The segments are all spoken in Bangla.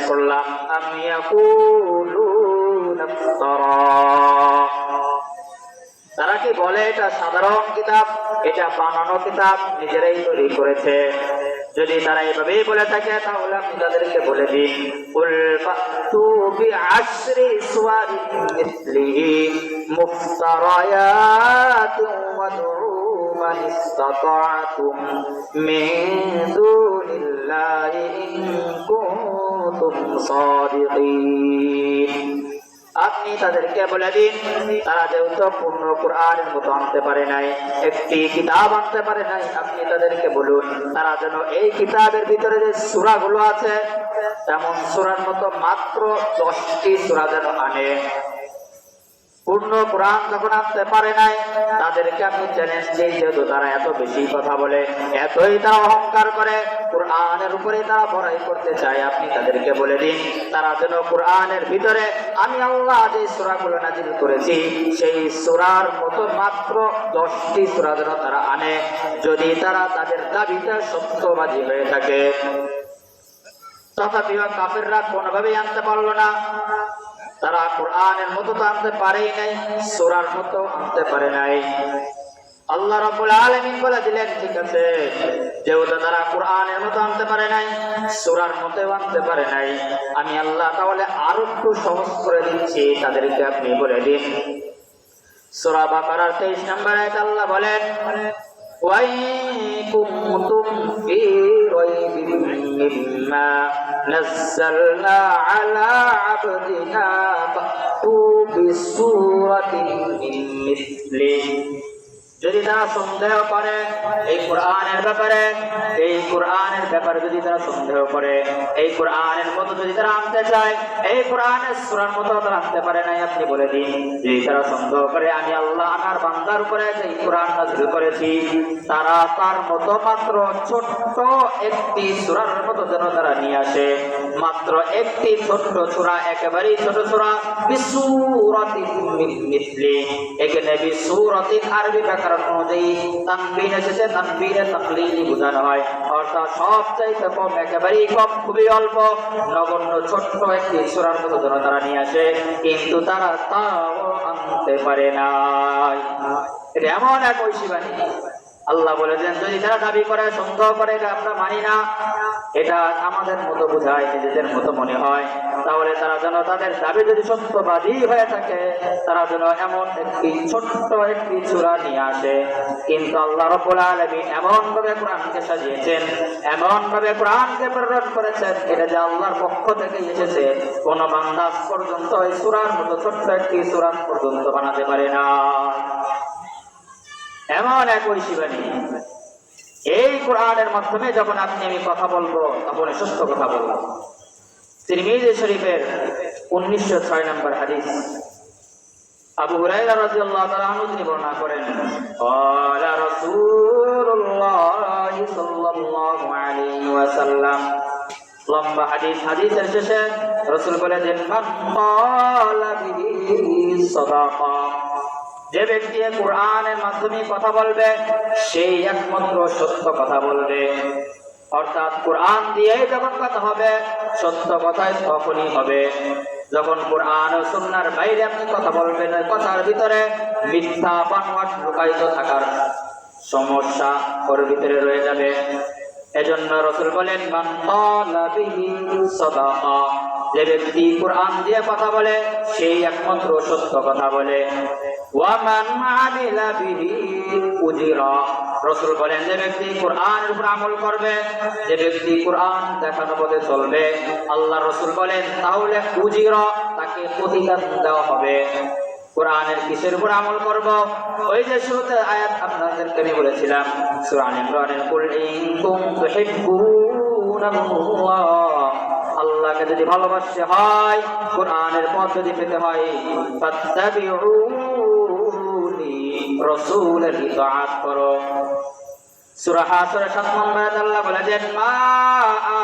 করলাম আমি ইয়াকুলুনা ইফতারা, তারা কি বলে এটা সাধারণ কিতাব, এটা বানানো কিতাব, নিজেরাই তৈরি করেছে। যদি তারা এভাবেই বলে থাকে তাহলে আপনি তাদেরকে বলে দিন কুল ফাতু বিআশরি সুওয়ারিন মিসলিহি মুফতারায়াতিন ওয়াদউ মান ইসতাতা'তুম মিন দুনিল্লাহি ইন কুনতুম সাদিকিন। আপনি তাদেরকে বলে দিন তারা যেহেতু পূর্ণ কোরআনের মতো আনতে পারে নাই, একটি কিতাব আনতে পারে নাই, আপনি তাদেরকে বলুন তারা যেন এই কিতাবের ভিতরে যে সূরাগুলো আছে তেমন সূরার মতো মাত্র 10টি সূরা যেন আনে। পূর্ণ কোরআন যখন আনতে পারে নাই তাদেরকে আপনি চ্যালেঞ্জ দিন, যেহেতু তারা এত বেশি কথা বলে, এতই তারা অহংকার করে, কোরআনের উপরে তারা বড়াই করতে চায়, আপনি তাদেরকে বলে দিন তারা যেন কোরআনের ভিতরে আমি আল্লাহ যে সূরাগুলো নাযিল করেছি সেই সূরার মতো মাত্র 10টি সূরা যেন তারা আনে, যদি তারা তাদের দাবিতে সত্যবাদী হয়ে থাকে। তথাপিও কাফেররা কোনোভাবেই আনতে পারলো না। তারা কোরআনের মতো তো আনতে পারেই নাই, সূরার মতো আনতে পারে নাই। আল্লাহ রাব্বুল আলামিন বলে দিলেন ঠিক আছে, যেহেতু তারা কোরআনের মতো আনতে পারে নাই, সূরার মতো আনতে পারে নাই, আমি আল্লাহ তাহলে আরো একটু সহজ করে দিচ্ছি, তাদেরকে আপনি বলে দিন সূরা বাকারার 23 নম্বর আয়াতে আল্লাহ বলেন ওয়া ইন কুনতুম ফি রাইবিন মিম্মা নাযালনা আলা আবদিনা ফাতু বিসূরাতিন মিন মিসলিহি। যদি তারা সন্দেহ করে এই কোরআনের ব্যাপারে, এই কোরআনের ব্যাপারে যদি তারা সন্দেহ করে, এই কোরআনের মতো যদি তারা আনতে চায়, এই কোরআনের সূরার মতো তারা আনতে পারে নাই, আপনি বলে দিন যদি তারা সন্দেহ করে আমি আল্লাহ আমার বান্দার উপরে যে কোরআন নাযিল করেছি তারা তার মতো মাত্র ছোট্ট একটি সূরার মতো যেন তারা নিয়ে আসে, মাত্র একটি ছোট্ট সূরা, একেবারেই ছোট সূরা, বিসূরাতিন মিন মিসলিহি। এখানে বিসূরাতিন আরবি ব্যাকরণ অনুযায়ী তানবিন এসেছে, তানবিনে তাকলিলি বোঝানো হয়, অর্থাৎ সবচাইতে কম, একেবারেই কম, খুবই অল্প, নগণ্য ছোট্ট একটি সূরার মতো যেন তারা নিয়ে আসে, কিন্তু তারা তাও আনতে পারে না। এটা এমন এক ঐশী বাণী। আল্লাহ বলেছেন যদি তারা দাবি করে সন্দেহ করে এটা আমরা মানি না, এটা আমাদের মতো বোঝায়, নিজেদের মতো মনে হয়, তাহলে তারা যেন তাদের দাবি যদি সত্যবাদী হয়ে থাকে তারা যেন এমন একটি ছোট্ট একটি সূরা নিয়ে আসে। কিন্তু আল্লাহ রাব্বুল আলামিন এমন ভাবে কোরআনকে সাজিয়েছেন, এমন ভাবে কোরআনকে প্রেরণ করেছেন, এটা যে আল্লাহর পক্ষ থেকে এসেছে, কোন বান্দা পর্যন্ত এই সূরার মতো ছোট্ট একটি সূরা পর্যন্ত বানাতে পারে না। এমন এক ঐশী বাণী। এই কোরআনের মাধ্যমে যখন আপনি আমি কথা বলবো তখন সত্য কথা বলবো। তিরমিজি শরীফের 1906 নম্বর হাদিস, আবু হুরায়রা রাদিয়াল্লাহু তাআলা আনহু তিনি বর্ণনা করেন ক্বালা রাসূলুল্লাহ সাল্লাল্লাহু আলাইহি ওয়াসাল্লাম, লম্বা হাদিস, হাদিসের শেষে রাসূল বলেছেন মান ক্বালা বিহি সাদাকা, যে ব্যক্তি কোরআনের মাধ্যমে কথা বলবে সেই একমাত্র সত্য কথা বলবে। অর্থাৎ কোরআন দিয়ে যখন কথা হবে সত্য কথাই তখনই হবে যখন কোরআন ও সুন্নাহর বাইরে আপনি কথা বলবেন, কথার ভিতরে মিথ্যা বানোয়াট লুকায়িত থাকার সমস্যা ওর ভিতরে রয়ে যাবে। এজন্য রাসূল বলেন মান ক্বালা বিহি সাদাকা, যে ব্যক্তি কোরআন দিয়ে কথা বলে সেই একমাত্র সত্য কথা বলে। ওয়া মান আমিলা বিহি উজিরা, রাসূল বলেন যে ব্যক্তি কোরআনের উপর আমল করবে, যে ব্যক্তি কোরআন দেখানো পথে চলবে, আল্লাহ রাসূল বলেন তাহলে উজিরা, তাকে প্রতিদান দেওয়া হবে। কোরআনের কিসের উপর আমল করব? ওই যে শুরুতে আয়াত আপনাদেরকে আমি বলেছিলাম সূরা আল ইমরানের কুল ইন কুনতুম তুহিব্বুনাল্লাহ, আল্লাহকে যদি ভালোবাসতে হয়, কোরআনের পথ যদি পেতে হয়, ফাত্তাবিউনি, রাসূলের ইতাআত করো। সূরা হাসরের 7 নম্বর আয়াতে আল্লাহ বলেছেন মা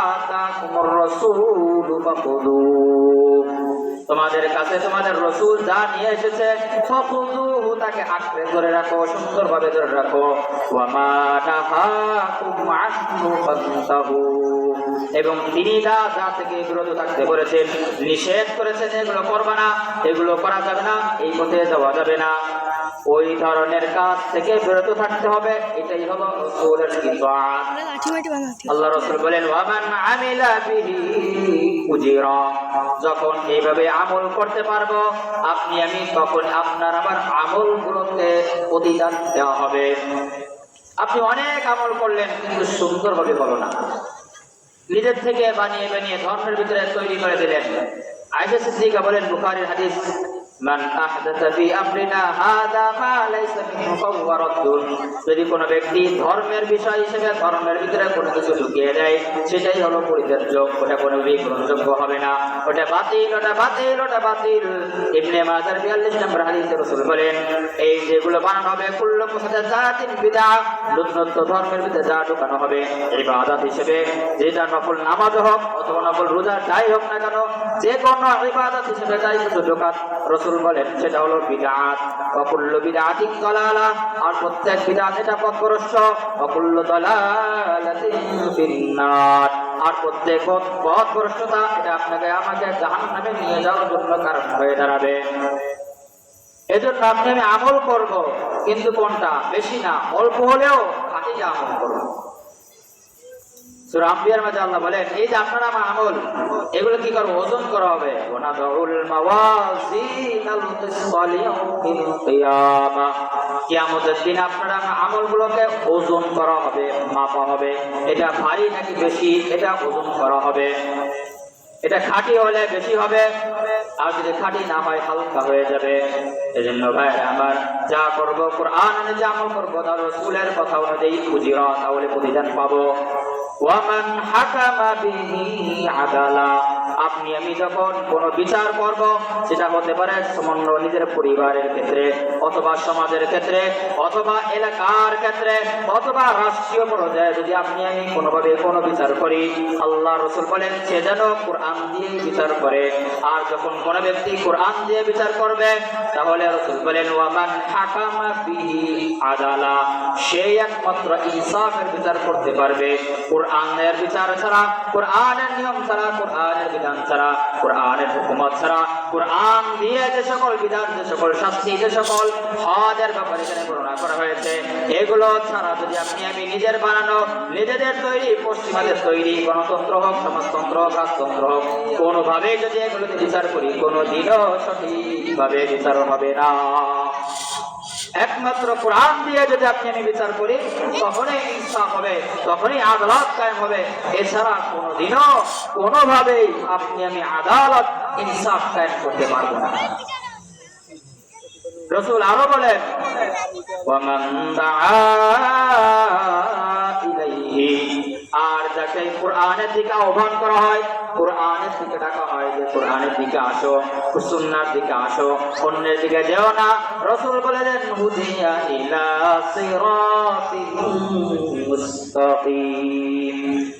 আতাকুমুর রাসূলু ফাখুযু, তোমাদের কাছে তোমাদের রাসূল যা নিয়ে এসেছে ফাখুযুহু, তাকে আঁকড়ে ধরে রাখো, সুন্দরভাবে ধরে রাখো। ওয়া মা নাহাকুম আনহু ফান্তাহু, এবং তিনি যা যা থেকে বিরত থাকতে বলেছেন, নিষেধ করেছেন এগুলো করবে না, এগুলো করা যাবে না, এই পথে যাওয়া যাবে না, ওই ধরনের কাজ থেকে বিরত থাকতে হবে। এটাই হলো রাসূলের ইতাআত। আল্লাহ রাসূল বলেন ওয়ামান আমিলা বিহি উজিরা, যখন এইভাবে আমল করতে পারবো আপনি আমি, তখন আপনার আমার আমলগুলোকে প্রতিদান দেওয়া হবে। আপনি অনেক আমল করলেন কিন্তু সুন্দরভাবে হলো না, নিজের থেকে বানিয়ে বানিয়ে ধর্মের ভিতরে তৈরি করে দিলেন। আয়েশা সিদ্দিকা বলেন, বুখারীর হাদিস, মান আহদাসা ফি আমরিনা হাযা মা লাইসা মিনহু ফাহুয়া রাদ্দুন, যদি কোনো ব্যক্তি ধর্মের বিষয় হিসেবে ধর্মের ভিতরে কোনো কিছু ঢুকিয়ে দেয় সেটাই হলো পরিত্যাজ্য, ওটা কোনোভাবেই গ্রহণযোগ্য হবে না, ওটা বাতিল, ওটা বাতিল, ওটা বাতিল। ইবনে মাজার 42 নম্বর হাদিসে রাসূল বলেন, এই যেগুলো বানানো হবে কুল্লু মুহদাসাতিন বিদআহ, নতুন ধর্মের ভিতরে যা ঢুকানো হবে ইবাদত হিসেবে, যেটা নফল নামাজ হোক অথবা নফল রোজা যাই হোক না কেন, যে কোনো ইবাদত হিসেবে যাই কিছু ঢোকাত, রাসূল বলেন সেটা হলো বিদআত। ওয়া কুল্লু বিদআতিন দালালাহ, আর প্রত্যেক বিদআত এটা পথভ্রষ্ট। ওয়া কুল্লু দালালাতিন ফিন্নার, আর প্রত্যেক পথভ্রষ্টতা এটা আপনাকে আমাকে জাহান্নামে নিয়ে যাওয়ার জন্য কারণ হয়ে দাঁড়াবে। এজন্য আপনি আমি আমল করব, কিন্তু কোনটা? বেশি না, অল্প হলেও খাঁটি আমল করব। সূরা আম্বিয়ার মাঝে আল্লাহ বলেন, এই যে আপনারা আমার আমল, এগুলো কি করব? ওজন করা হবে। ওয়ানাদউল মাওয়াজিনাল কিসতা লিয়াউমিল কিয়ামাহ, কিয়ামতের দিন আপনারা আমার আমলগুলোকে ওজন করা হবে, মাপা হবে, এটা ভারী নাকি বেশি এটা ওজন করা হবে। এটা খাঁটি হলে বেশি হবে, আর যদি খাঁটি না হয় হালকা হয়ে যাবে। এজন্য ভাই আমার, যা করব কোরআন অনুযায়ী আমল করব, তার রাসূলের কথা অনুযায়ী উজিরা, তাহলে প্রতিদান পাবো। ওয়ামান হাকামা বিহি আদালা, আপনি আমি যখন কোনো বিচার করব, সেটা হতে পারে সামান্য নিজের পরিবারের ক্ষেত্রে, অথবা সমাজের ক্ষেত্রে, অথবা এলাকার ক্ষেত্রে, অথবা রাষ্ট্রীয় পর্যায়ে যদি আপনি আমি কোনোভাবে কোনো বিচার করি, আল্লাহ রাসূল বলেন সে যেন কোরআন দিয়ে বিচার করে। আর যখন কোনো ব্যক্তি কোরআন দিয়ে বিচার করবে, তাহলে রাসূল বলেন ওয়ামান হাকামা বিহি আদালা, সে একমাত্র ইনসাফের বিচার করতে পারবে। কোরআনের বিচার ছাড়া, কোরআনের নিয়ম ছাড়া, কোরআনের বিধান ছাড়া, কোরআনের হুকুমত ছাড়া, কোরআন দিয়ে যে সকল বিধান, যে সকল শাস্তি, যে সকল হজের ব্যাপারে এখানে বর্ণনা করা হয়েছে, এগুলো ছাড়া যদি আপনি আমি নিজের বানানো, নিজেদের তৈরি, পশ্চিমাদের তৈরি গণতন্ত্র হোক, সমাজতন্ত্র হোক, রাজতন্ত্র হোক, কোনোভাবে যদি এগুলোকে বিচার করি, কোনোদিনও সঠিকভাবে বিচার হবে না। একমাত্র কোরআন দিয়ে যদি আপনি আমি বিচার করি, তখনই ইনসাফ হবে, তখনই আদালত কায়েম হবে। এছাড়া কোনোদিনও কোনোভাবেই আপনি আমি আদালত, ইনসাফ কায়েম করতে পারবো না। রাসূল আরো বলেন, ওয়ামান দাআ ইলাইহি, আর যাকে কোরআনের দিকে আহ্বান করা হয়, কোরআনের দিকে ডাকা হয় যে কোরআনের দিকে আসো, সুন্নাহর দিকে আসো, অন্যের দিকে যেও না। রাসূল বলেন হুদিয়া ইলা সিরাতিল মুস্তাকিম,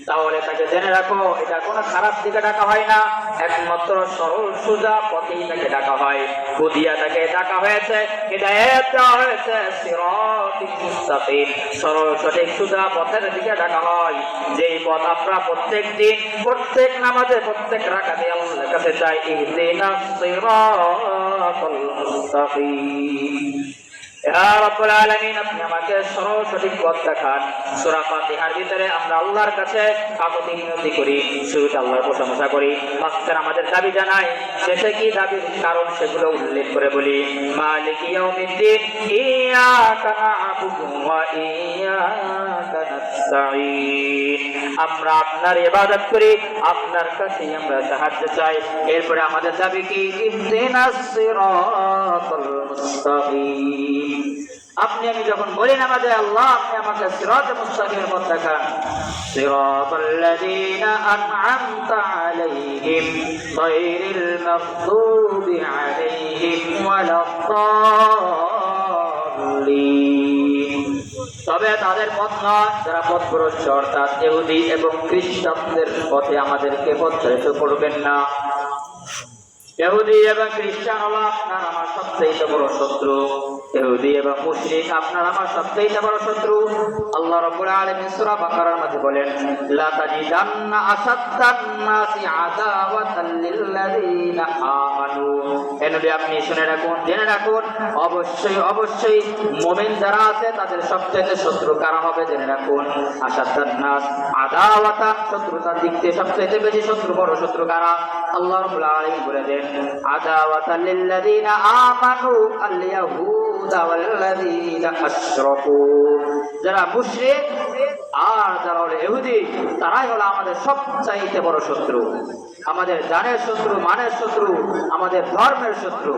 তাহলে তাকে জেনে রাখো এটা কোনো খারাপ দিকে ডাকা হয় না, একমাত্র সরল সোজা পথেই তাকে ডাকা হয়। হুদিয়া তাকে ডাকা হয়েছে, হিদায়াত দেওয়া হয়েছে সিরাতিল মুস্তাকিম, সরল সঠিক সোজা পথের দিকে ডাকা হয়। যেই পথ আমরা প্রত্যেক দিন, প্রত্যেক নামাজে, প্রত্যেক রাকাতে আল্লাহর কাছে চাই, ইহদিনাস সিরাতাল মুস্তাকিম। ইয়া রাব্বুল আলামিন, আপনি আমাকে সরল সঠিক পথ দেখান। সূরা ফাতিহার ভিতরে আমরা আল্লাহর কাছে কাকুতি মিনতি করি, শুরুতে আল্লাহর প্রশংসা করি, মাঝখানে আমাদের দাবি জানাই, শেষে কি দাবির কারণ সেগুলো উল্লেখ করে বলি। মালিকি ইয়াউমিদ্দিন, ইয়াকা না'বুদু ওয়া ইয়াকা নাস্তাঈন, আমরা আপনার ইবাদত করি, আপনার কাছেই আমরা সাহায্য চাই। এরপরে আমাদের দাবি কি? ইহদিনাস সিরাতাল মুস্তাকিম, আপনি আমি যখন বলি নামাজে আল্লাহ আপনি আমাকে সিরাতে মুস্তাকিমের পথ দেখান, সিরাতাল্লাযীনা আন'আমতা আলাইহিম গায়রিল মাগদুবি আলাইহিম ওয়ালাদ-দাল্লিন, তবে তাদের পথ নয় যারা পথভ্রষ্ট, অর্থাৎ ইহুদি এবং খ্রিস্টানদের পথে আমাদেরকে পথচালিত করবেন না। ইহুদি এবং খ্রিস্টান হলো আপনার আমার সবচেয়ে বড় শত্রু। ইহুদি এবং মুশরিক আপনার আমার সবচেয়ে বড় শত্রু। আল্লাহ রাব্বুল আলামিন সূরা বাকারার মধ্যে বলেন, লা তাজিদান্না আসাদ্দান নাসি আদাওয়াতাল লিল্লাযিনা আমানু। হে নবী, আপনি শুনে রাখুন, জেনে রাখুন, অবশ্যই অবশ্যই মুমিন যারা আছে তাদের সবচেয়ে শত্রু কারা হবে জেনে রাখুন। আসাদ্দান নাস আদাওয়াতান, শত্রুতার দিক থেকে সবচেয়ে বেশি শত্রু, বড় শত্রু কারা? আল্লাহ রাব্বুল আলামিন বলে দেন, আদাওয়াতাল লিল্লাযিনা আমানু আল ইয়াহুদা ওয়াল লাযিনা আশরাকু। যারা মুশরিক আর যারা হলো ইহুদি, তারাই হলো আমাদের সবচাইতে বড় শত্রু, আমাদের জানের শত্রু, মানের শত্রু, আমাদের ধর্মের শত্রু।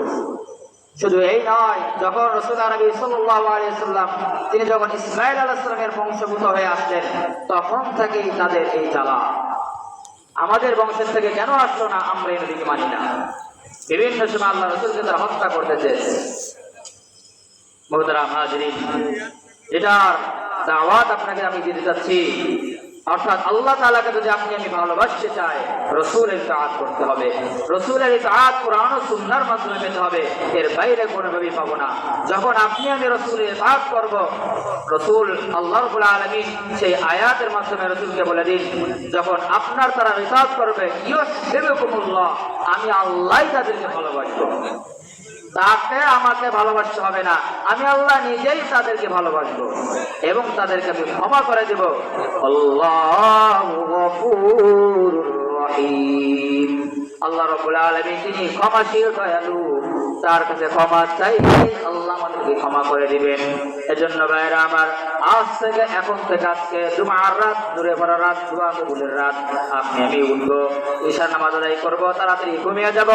শুধু এই নয়, যখন রাসূলুল্লাহ নবী সাল্লাল্লাহু আলাইহি ওয়াসাল্লাম তিনি যখন ইসমাঈল আলাইহিস সালামের বংশভূত হয়ে আসলেন, তখন থেকেই তাদের এই জ্বালা। আমাদের বংশের থেকে কেন আসলো না? আমরা এই নবীকে মানি না। বিভিন্ন সময় আল্লাহ রাসূলকে তারা হত্যা করতেছে। মুহতারাম হাজিরিন, এটার দাওয়াত আপনাকে আমি দিতে চাচ্ছি। অর্থাৎ আল্লাহ তাআলাকে যদি আপনি আমি ভালোবাসতে চাই, রাসূলের ইতাআত করতে হবে। রাসূলের ইতাআত কোরআন ও সুন্নাহর মাধ্যমে পেতে হবে, এর বাইরে কোনোভাবেই পাবো না। যখন আপনি আমি রাসূলের ইতাআত করব, রাসূল আল্লাহ রাব্বুল আলামিন সেই আয়াতের মাধ্যমে রাসূলকে বলে দিন, যখন আপনার তারা ইতাআত করবে, ইউহিব্বুকুমুল্লাহ, আমি আল্লাহই তাদেরকে ভালোবাসবো। তাকে আমাকে ভালোবাসতে হবে না, আমি আল্লাহ নিজেই তাদেরকে ভালোবাসবো এবং তাদেরকে আমি ক্ষমা করে দেব। আল্লাহু গফুরুর রহিম। আল্লাহ রাব্বুল আলামিন তিনি ক্ষমাশীল, দয়ালু। তার কাছে ক্ষমা চাইলে আল্লাহ আমাদেরকে ক্ষমা করে দিবেন। এজন্য ভাইরা আমার, আজ থেকে এখন থেকে আজকে জুমার রাত, নূরে ভরা রাত, দোয়া কবুলের রাত, আপনি আমি উঠবো, ঈশার নামাজ আদায় করবো, তাড়াতাড়ি ঘুমিয়ে যাব,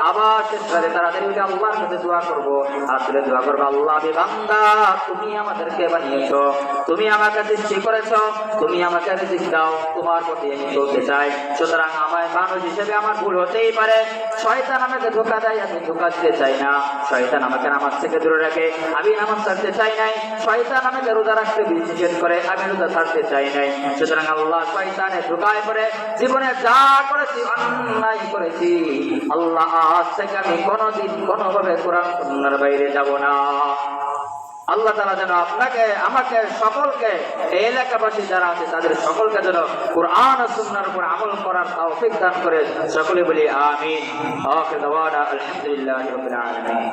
আবার শেষ রাতে তাড়াতাড়ি উঠে আল্লাহর কাছে দোয়া করবো। আসলে দোয়া করবো, আল্লাহ আমি বান্দা, তুমি আমাদেরকে বানিয়েছো, তুমি আমাকে সৃষ্টি করেছো, তুমি আমাকে রিজিক দাও, তোমার প্রতি আমি চলতে চাই। সুতরাং আমার মানুষ হিসেবে আমার ভুল হতেই পারে, শয়তান আমাকে ধোঁকা দেয়, আমি ধোঁকা দিতে চাই না। শয়তান আমাকে নামাজ থেকে দূরে রাখে, আমি নামাজ ছাড়তে চাই নাই। শয়তান আমাকে রোজা রাখতে নিষেধ করে, আমি রোজা ছাড়তে চাই নাই। সুতরাং আল্লাহ শয়তানের ধোঁকায় পড়ে জীবনে যা করেছি, অন্যায় করেছি, আল্লাহ আজ থেকে আমি কোনোদিন কোনোভাবে কোরআন সুন্নাহর বাইরে যাব না। আল্লাহ তাআলা যেন আপনাকে, আমাকে, সকলকে, এই এলাকাবাসী যারা আছে তাদের সকলকে যেন কোরআন ও সুন্নাহর উপর আমল করার তৌফিক দান করে। সকলে বলি আমিন। আখির দাওয়ানা আলহামদুলিল্লাহি রাব্বিল আলামিন।